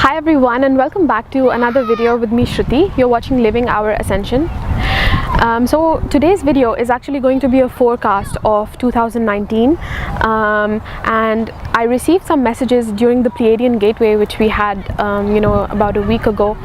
Hi everyone, and welcome back to another video with me, Shruti. You're watching Living Our Ascension. So today's video is actually going to be a forecast of 2019, and I received some messages during the Pleiadian Gateway, which we had about a week ago,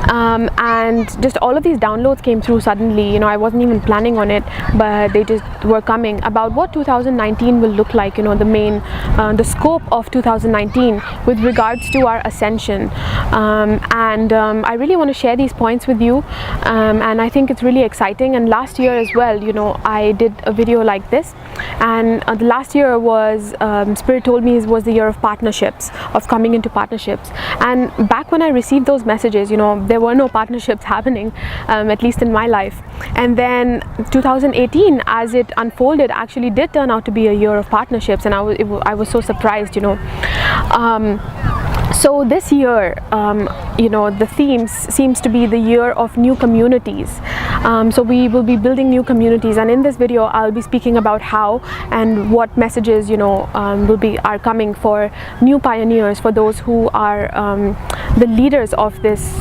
and just all of these downloads came through suddenly. I wasn't even planning on it, but they just were coming about what 2019 will look like, the scope of 2019 with regards to our ascension, and I really want to share these points with you, and I think it's really exciting. And last year as well, I did a video like this, and the last year was Spirit told me was the year of partnerships, of coming into partnerships. And back when I received those messages, there were no partnerships happening, at least in my life. And then 2018, as it unfolded, actually did turn out to be a year of partnerships, and I was so surprised. So this year, the theme seems to be the year of new communities. So we will be building new communities, and in this video I'll be speaking about how and what messages are coming for new pioneers, for those who are the leaders of this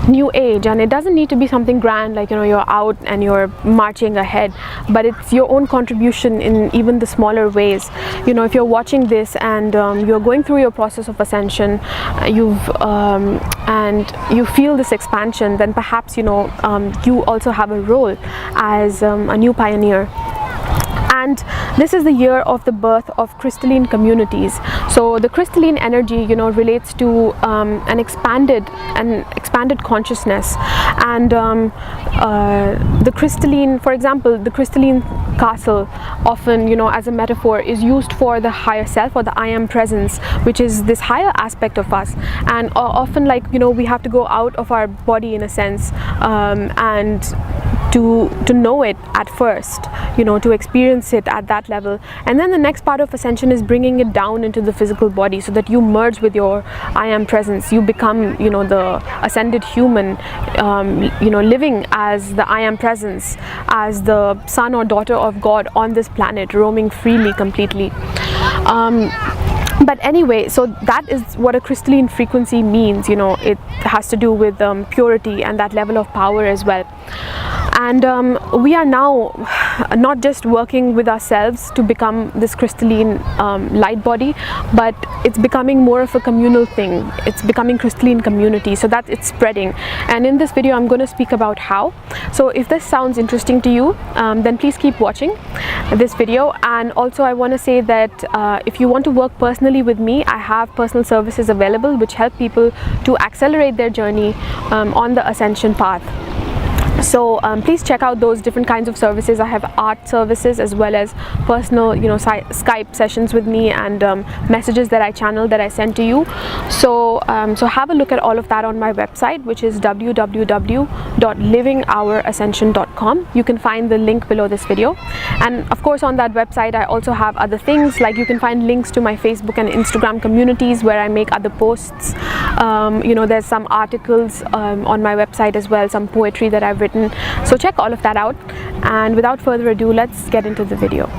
new age. And it doesn't need to be something grand like you're out and you're marching ahead, but it's your own contribution in even the smaller ways. If you're watching this and you're going through your process of ascension, and you feel this expansion, then perhaps you also have a role as a new pioneer. And this is the year of the birth of crystalline communities. So the crystalline energy, relates to an expanded consciousness, and the crystalline, for example, the crystalline castle, often, as a metaphor, is used for the higher self, or the I am presence, which is this higher aspect of us. And often, we have to go out of our body in a sense, and to know it at first, to experience it at that level. And then the next part of ascension is bringing it down into the physical body, so that you merge with your I am presence. You become, the ascended human, living as the I am presence, as the son or daughter of God on this planet, roaming freely, completely. But anyway, so that is what a crystalline frequency means. It has to do with purity and that level of power as well. And we are now not just working with ourselves to become this crystalline light body, but it's becoming more of a communal thing. It's becoming crystalline community, so that it's spreading. And in this video I'm going to speak about how. So if this sounds interesting to you, then please keep watching this video. And also I want to say that if you want to work personally with me, I have personal services available which help people to accelerate their journey on the ascension path. So please check out those different kinds of services. I have art services as well as personal, Skype sessions with me, and messages that I channel, that I send to you. So have a look at all of that on my website, which is www.livingourascension.com. You can find the link below this video. And of course, on that website I also have other things, like you can find links to my Facebook and Instagram communities where I make other posts. There's some articles on my website as well, some poetry that I've written. So check all of that out, and without further ado, let's get into the video.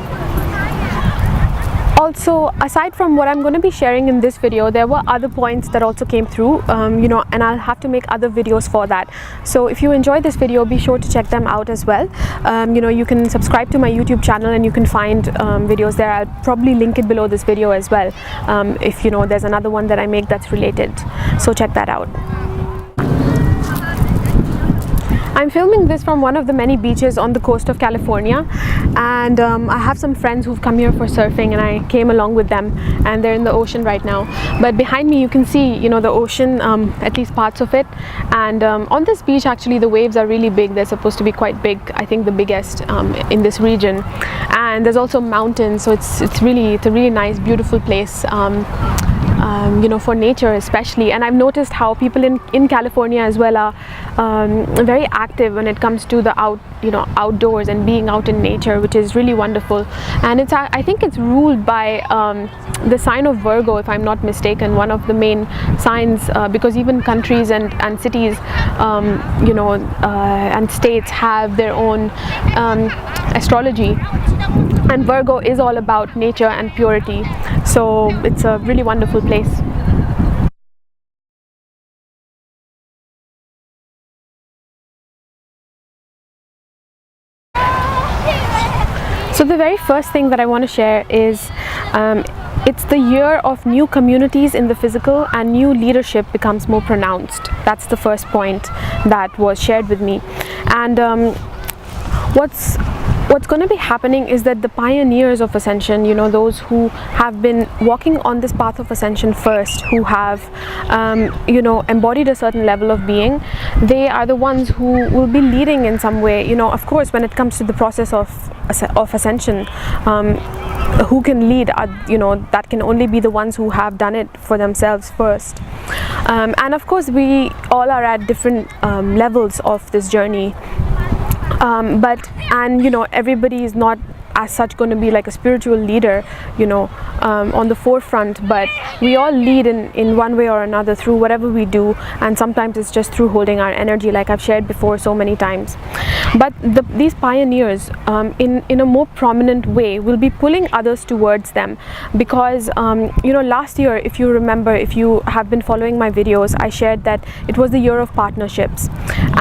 Also, aside from what I'm going to be sharing in this video, there were other points that also came through, and I'll have to make other videos for that. So if you enjoyed this video, be sure to check them out as well. You can subscribe to my YouTube channel, and you can find videos there. I'll probably link it below this video as well, if there's another one that I make that's related. So check that out. I'm filming this from one of the many beaches on the coast of California, and I have some friends who've come here for surfing, and I came along with them, and they're in the ocean right now. But behind me you can see the ocean, at least parts of it. And on this beach, actually, the waves are really big. They're supposed to be quite big, I think the biggest in this region. And there's also mountains, so it's a really nice, beautiful place, for nature especially. And I've noticed how people in California as well are very active when it comes to the outdoors and being out in nature, which is really wonderful. And I think it's ruled by the sign of Virgo, if I'm not mistaken, one of the main signs, because even countries and cities, and states have their own astrology. And Virgo is all about nature and purity, so it's a really wonderful place. the very first thing that I want to share is it's the year of new communities in the physical, and new leadership becomes more pronounced. That's the first point that was shared with me. And what's going to be happening is that the pioneers of ascension, you know, those who have been walking on this path of ascension first, who have you know, embodied a certain level of being, they are the ones who will be leading in some way. You know, of course, when it comes to the process of ascension, who can lead, you know, that can only be the ones who have done it for themselves first. And of course, we all are at different levels of this journey. And you know, everybody is not as such going to be like a spiritual leader, you know, on the forefront, but we all lead in one way or another through whatever we do, and sometimes it's just through holding our energy, like I've shared before so many times. But these pioneers in a more prominent way will be pulling others towards them, because you know, last year, if you remember, if you have been following my videos, I shared that it was the year of partnerships.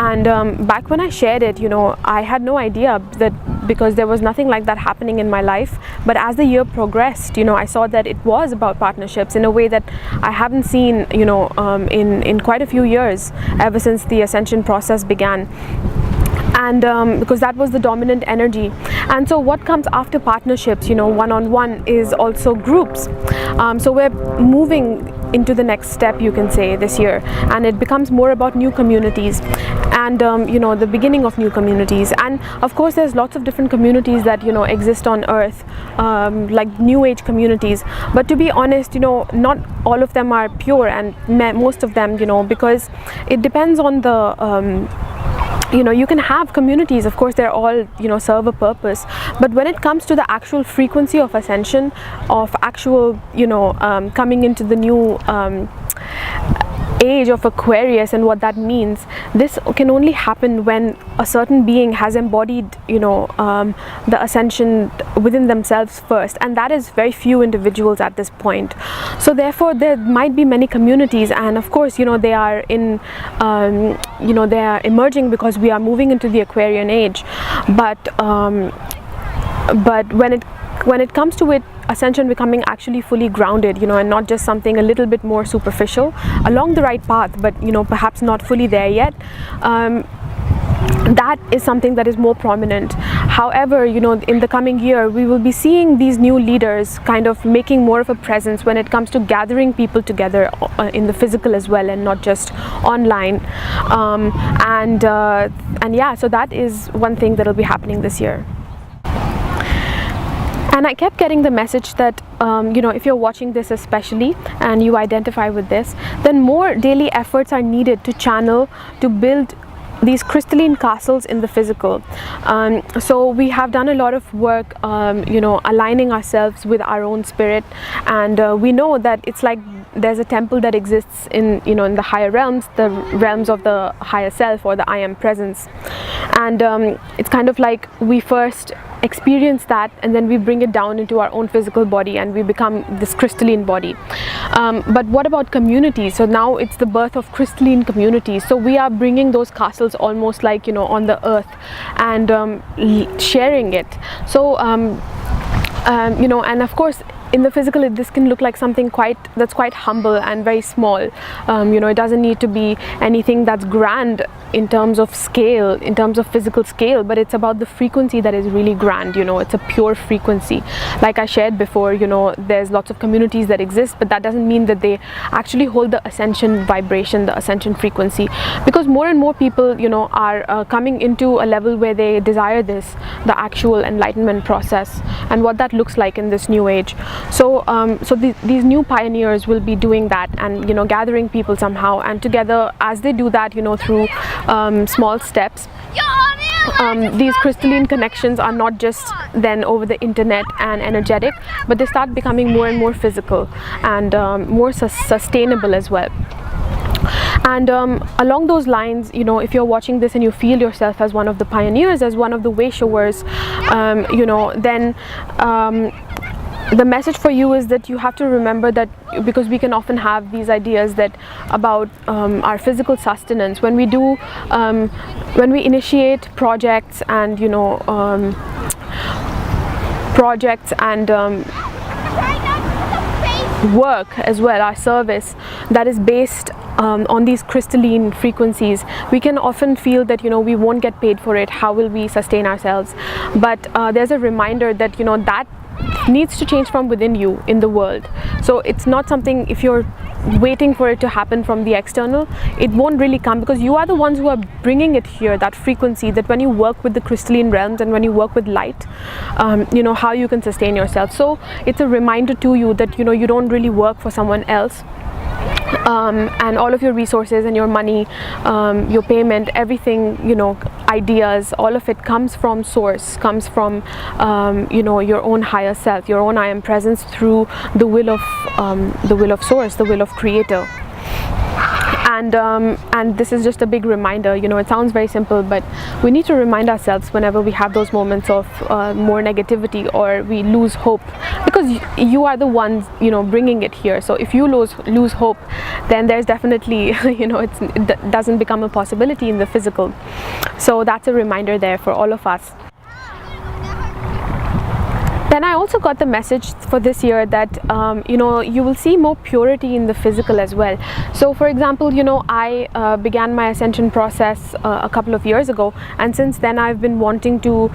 And back when I shared it, you know, I had no idea that, because there was nothing like that happening in my life. But as the year progressed, you know, I saw that it was about partnerships in a way that I haven't seen, you know, in quite a few years, ever since the ascension process began. And because that was the dominant energy. And so what comes after partnerships, you know, one-on-one, is also groups. So we're moving into the next step, you can say, this year, and it becomes more about new communities, and you know, the beginning of new communities. And of course, there's lots of different communities that, you know, exist on earth, like new age communities, but to be honest, you know, not all of them are pure, and most of them, you know, because it depends on the you know, you can have communities, of course, they're all, you know, serve a purpose, but when it comes to the actual frequency of ascension, of actual, you know, coming into the new age of Aquarius and what that means, this can only happen when a certain being has embodied, you know, the ascension within themselves first, and that is very few individuals at this point. So therefore, there might be many communities, and of course, you know, they are in you know, they are emerging because we are moving into the Aquarian age. But when it comes to it, ascension becoming actually fully grounded, you know, and not just something a little bit more superficial, along the right path, but, you know, perhaps not fully there yet, that is something that is more prominent. However, you know, in the coming year, we will be seeing these new leaders kind of making more of a presence when it comes to gathering people together in the physical as well, and not just online. And yeah, so that is one thing that will be happening this year. And I kept getting the message that, you know, if you're watching this especially and you identify with this, then more daily efforts are needed to channel, to build these crystalline castles in the physical. So we have done a lot of work, you know, aligning ourselves with our own spirit, and we know that it's like there's a temple that exists in, you know, in the higher realms, the realms of the higher self, or the I am presence. And it's kind of like we first experience that, and then we bring it down into our own physical body, and we become this crystalline body. But what about communities? So now it's the birth of crystalline communities. So we are bringing those castles almost like, you know, on the earth, and sharing it. So you know, and of course, in the physical, this can look like something that's quite humble and very small. You know, it doesn't need to be anything that's grand in terms of scale, in terms of physical scale, but it's about the frequency that is really grand. You know, it's a pure frequency. Like I shared before, you know, there's lots of communities that exist, but that doesn't mean that they actually hold the ascension vibration, the ascension frequency, because more and more people, you know, are coming into a level where they desire this, the actual enlightenment process, and what that looks like in this new age. So these new pioneers will be doing that, and, you know, gathering people somehow, and together, as they do that, you know, through small steps, these crystalline connections are not just then over the internet and energetic, but they start becoming more and more physical, and more sustainable as well. And along those lines, you know, if you're watching this and you feel yourself as one of the pioneers, as one of the way showers, you know, then the message for you is that you have to remember that, because we can often have these ideas that about our physical sustenance when we do, when we initiate projects, and, you know, projects and work as well, our service that is based on these crystalline frequencies, we can often feel that we won't get paid for it. How will we sustain ourselves? But there's a reminder that that needs to change from within you in the world. So it's not something, if you're waiting for it to happen from the external, it won't really come, because you are the ones who are bringing it here, that frequency, that when you work with the crystalline realms and when you work with light, how you can sustain yourself. So it's a reminder to you that you don't really work for someone else. And all of your resources and your money, your payment, everything, ideas, all of it comes from source, comes from your own higher self, your own I am presence, through the will of source, the will of creator. And this is just a big reminder. It sounds very simple, but we need to remind ourselves whenever we have those moments of more negativity or we lose hope, because you are the ones bringing it here. So if you lose hope, then there's definitely it doesn't become a possibility in the physical. So that's a reminder there for all of us. Then I also got the message for this year that you will see more purity in the physical as well. So for example, I began my ascension process a couple of years ago, and since then I've been wanting to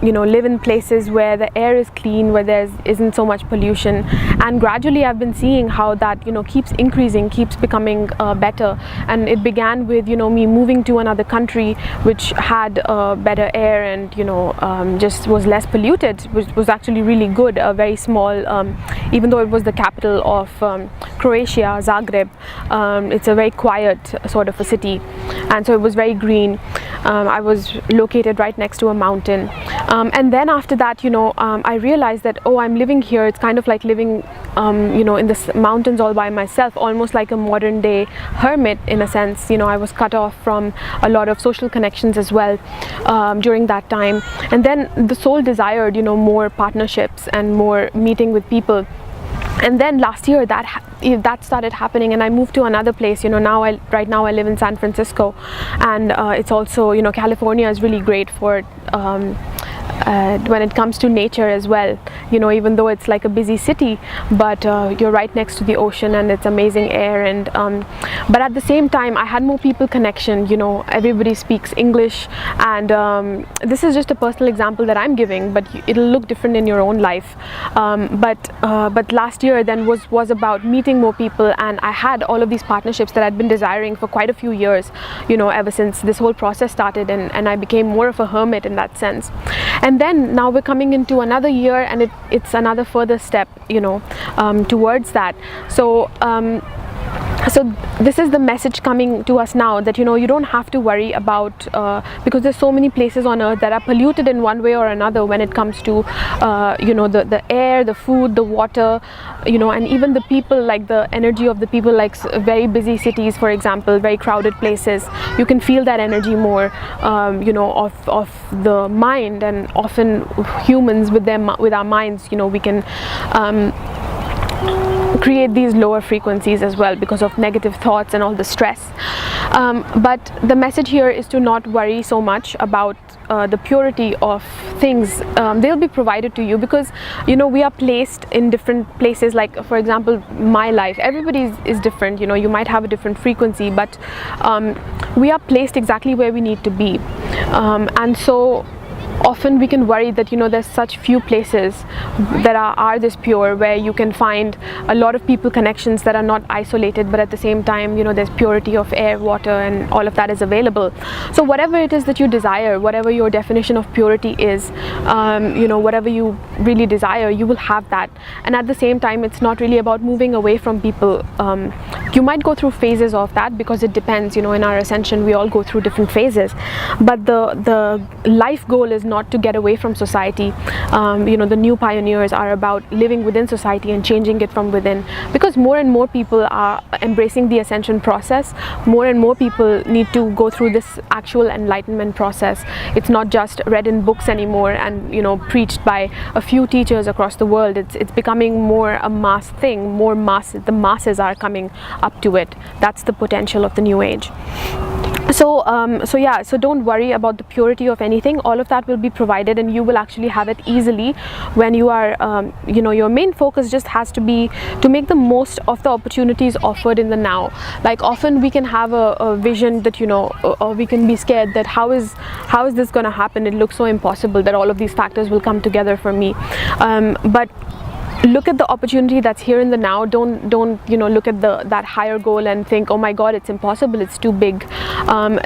live in places where the air is clean, where there isn't so much pollution, and gradually I've been seeing how that keeps increasing, keeps becoming better. And it began with me moving to another country which had better air and just was less polluted, which was actually really good. A very small, even though it was the capital of Croatia, Zagreb, it's a very quiet sort of a city, and so it was very green. I was located right next to a mountain, and then after that I realized that, oh, I'm living here, it's kind of like living in the mountains all by myself, almost like a modern day hermit in a sense. I was cut off from a lot of social connections as well during that time. And then the soul desired more partnerships and more meeting with people. And then last year that started happening, and I moved to another place. Right now I live in San Francisco, and it's also California is really great for when it comes to nature as well. Even though it's like a busy city, but you're right next to the ocean and it's amazing air. And but at the same time I had more people connection. Everybody speaks English, and this is just a personal example that I'm giving, but it'll look different in your own life. But last year then was about meeting more people, and I had all of these partnerships that I'd been desiring for quite a few years, ever since this whole process started, and I became more of a hermit in that sense. And then now we're coming into another year, and it's another further step towards that. So this is the message coming to us now, that you don't have to worry about because there's so many places on earth that are polluted in one way or another when it comes to the air, the food, the water, and even the people, like the energy of the people, like very busy cities, for example, very crowded places. You can feel that energy more of the mind, and often humans with our minds, we can create these lower frequencies as well because of negative thoughts and all the stress. But the message here is to not worry so much about the purity of things. They'll be provided to you, because we are placed in different places. Like for example, my life, everybody is different. You might have a different frequency, but we are placed exactly where we need to be. And so often we can worry that there's such few places that are this pure, where you can find a lot of people connections that are not isolated, but at the same time there's purity of air, water, and all of that is available. So whatever it is that you desire, whatever your definition of purity is, whatever you really desire, you will have that. And at the same time, it's not really about moving away from people. You might go through phases of that, because it depends. In our ascension we all go through different phases, but the life goal is not to get away from society. The new pioneers are about living within society and changing it from within, because more and more people are embracing the ascension process. More and more people need to go through this actual enlightenment process. It's not just read in books anymore and preached by a few teachers across the world. It's becoming more a mass thing. The masses are coming up to it. That's the potential of the new age. So don't worry about the purity of anything. All of that will be provided, and you will actually have it easily when you are your main focus just has to be to make the most of the opportunities offered in the now. Like, often we can have a vision that or we can be scared that how is this going to happen. It looks so impossible that all of these factors will come together for me, but look at the opportunity that's here in the now. Don't look at that higher goal and think, oh my god, it's impossible, it's too big.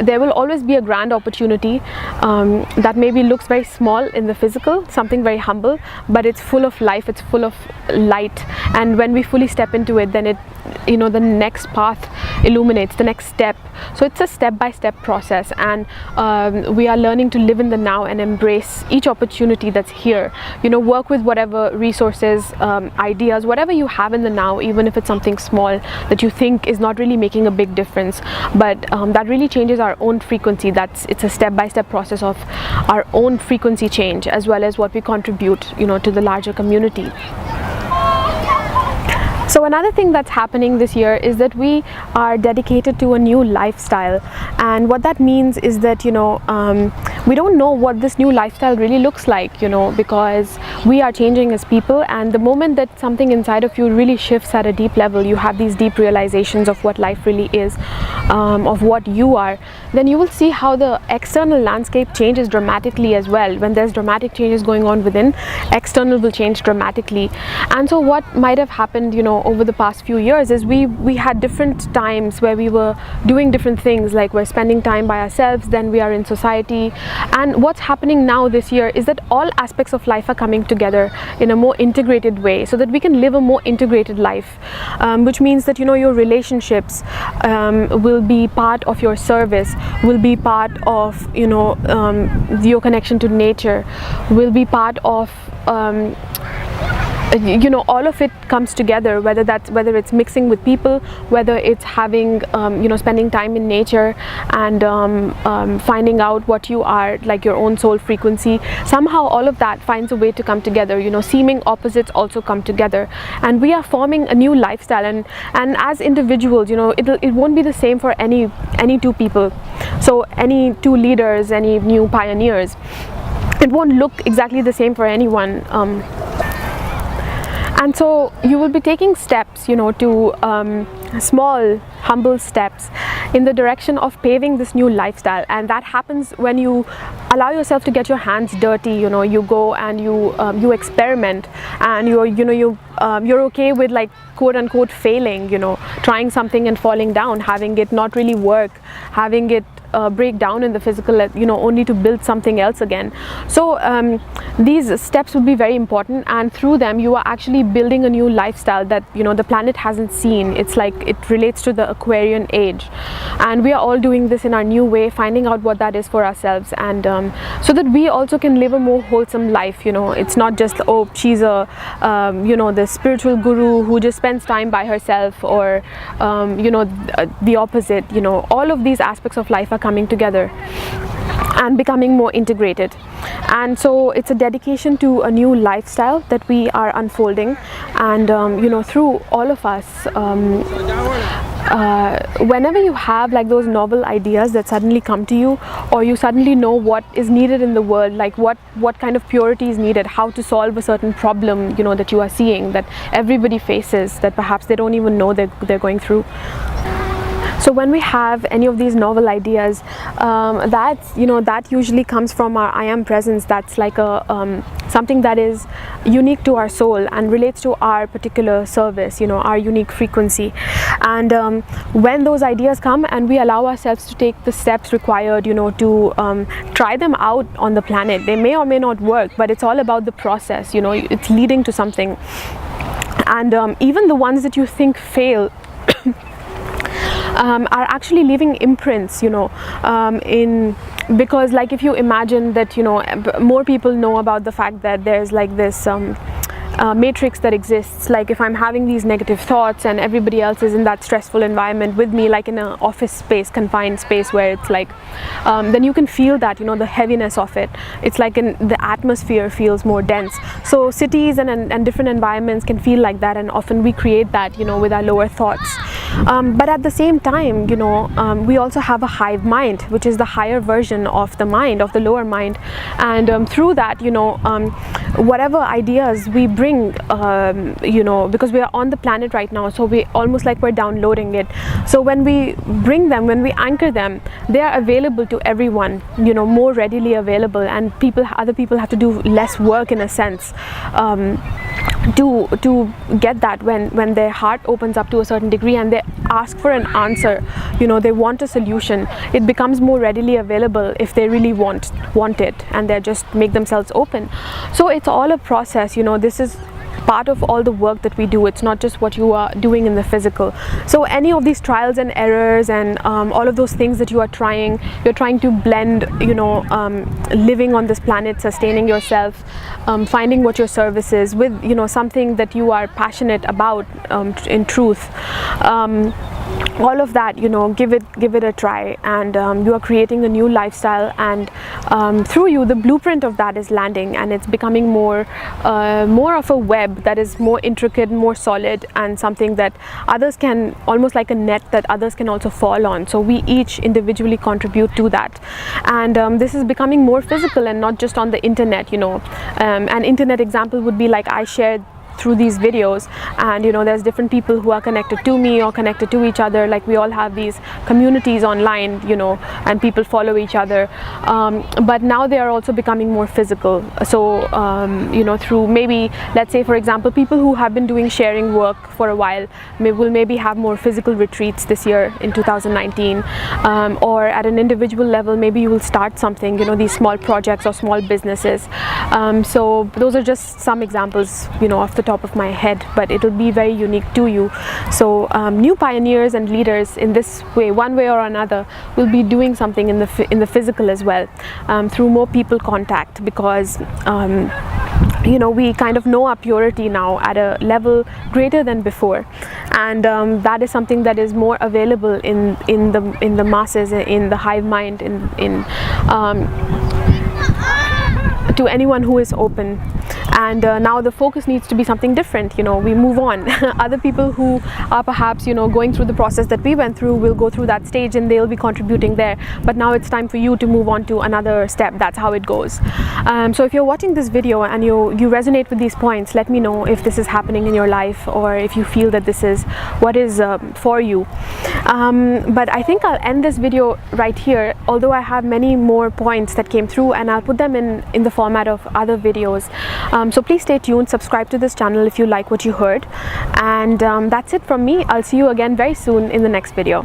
There will always be a grand opportunity that maybe looks very small in the physical, something very humble, but it's full of life, it's full of light. And when we fully step into it, then the next path illuminates, the next step. So it's a step-by-step process, and we are learning to live in the now and embrace each opportunity that's here. Work with whatever resources, ideas, whatever you have in the now, even if it's something small that you think is not really making a big difference, but that really changes our own frequency. It's a step-by-step process of our own frequency change, as well as what we contribute to the larger community. So another thing that's happening this year is that we are dedicated to a new lifestyle, and what that means is that we don't know what this new lifestyle really looks like, because we are changing as people. And the moment that something inside of you really shifts at a deep level, you have these deep realizations of what life really is, of what you are, then you will see how the external landscape changes dramatically as well. When there's dramatic changes going on within, external will change dramatically. And so what might have happened over the past few years is we had different times where we were doing different things, like we're spending time by ourselves, then we are in society. And what's happening now this year is that all aspects of life are coming together in a more integrated way, so that we can live a more integrated life, which means that your relationships will be part of your service, will be part of your connection to nature, will be part of all of it comes together, whether it's mixing with people, whether it's having spending time in nature and finding out what you are, like your own soul frequency. Somehow all of that finds a way to come together. Seeming opposites also come together, and we are forming a new lifestyle. And as individuals, it won't be the same for any two people. So any two leaders, any new pioneers, it won't look exactly the same for anyone. And so you will be taking steps, to small, humble steps in the direction of paving this new lifestyle. And that happens when you allow yourself to get your hands dirty. You go and you experiment, and you're okay with, like, quote unquote failing, trying something and falling down, having it not really work, having it break down in the physical, only to build something else again. So these steps will be very important, and through them you are actually building a new lifestyle that the planet hasn't seen. It's like it relates to the Aquarian age, and we are all doing this in our new way, finding out what that is for ourselves, and so that we also can live a more wholesome life. It's not just, oh, she's a the spiritual guru who just spends time by herself, or the opposite. All of these aspects of life are coming together and becoming more integrated. And so it's a dedication to a new lifestyle that we are unfolding, and through all of us, whenever you have like those novel ideas that suddenly come to you, or you suddenly know what is needed in the world, like what kind of purity is needed, how to solve a certain problem that you are seeing, that everybody faces, that perhaps they don't even know they're going through. So when we have any of these novel ideas, that usually comes from our I am presence. That's like a something that is unique to our soul and relates to our particular service, our unique frequency. And when those ideas come and we allow ourselves to take the steps required, to try them out on the planet, they may or may not work, but it's all about the process. It's leading to something. And even the ones that you think fail are actually leaving imprints, because like if you imagine that more people know about the fact that there's like this matrix that exists, like if I'm having these negative thoughts and everybody else is in that stressful environment with me, like in an office space, confined space where it's like then you can feel that the heaviness of it. It's like the atmosphere feels more dense. So cities and different environments can feel like that, and often we create that with our lower thoughts. But at the same time, you know, we also have a hive mind, which is the higher version of the mind, of the lower mind, and through that, you know, whatever ideas we bring, you know, because we are on the planet right now, so we almost like we're downloading it. So when we bring them, when we anchor them, they are available to everyone, you know, more readily available, and other people have to do less work in a sense to get that. When their heart opens up to a certain degree and they ask for an answer, you know, they want a solution, it becomes more readily available if they really want it, and they just make themselves open. So it's all a process, you know. This is part of all the work that we do. It's not just what you are doing in the physical. So any of these trials and errors and all of those things that you're trying to blend, you know, living on this planet, sustaining yourself, finding what your service is with, you know, something that you are passionate about, in truth. All of that, you know, give it a try, and you are creating a new lifestyle, and through you the blueprint of that is landing, and it's becoming more of a web that is more intricate, more solid, and something that others can, almost like a net that others can also fall on. So we each individually contribute to that, and this is becoming more physical and not just on the internet, you know. An internet example would be like I shared through these videos, and you know, there's different people who are connected to me or connected to each other. Like we all have these communities online, you know, and people follow each other, but now they are also becoming more physical. So you know, through maybe, let's say for example, people who have been doing sharing work for a while will maybe have more physical retreats this year in 2019, or at an individual level maybe you will start something, you know, these small projects or small businesses. So those are just some examples, you know, off the top of my head, but it'll be very unique to you. So new pioneers and leaders in this way, one way or another, will be doing something in the physical as well, through more people contact, because you know, we kind of know our purity now at a level greater than before, and that is something that is more available in the masses, in the hive mind, to anyone who is open. And now the focus needs to be something different, you know. We move on. Other people who are perhaps, you know, going through the process that we went through will go through that stage and they'll be contributing there, but now it's time for you to move on to another step. That's how it goes. So if you're watching this video and you resonate with these points, let me know if this is happening in your life, or if you feel that this is what is for you. But I think I'll end this video right here, although I have many more points that came through, and I'll put them in the format of other videos. So please stay tuned, subscribe to this channel if you like what you heard, and that's it from me. I'll see you again very soon in the next video.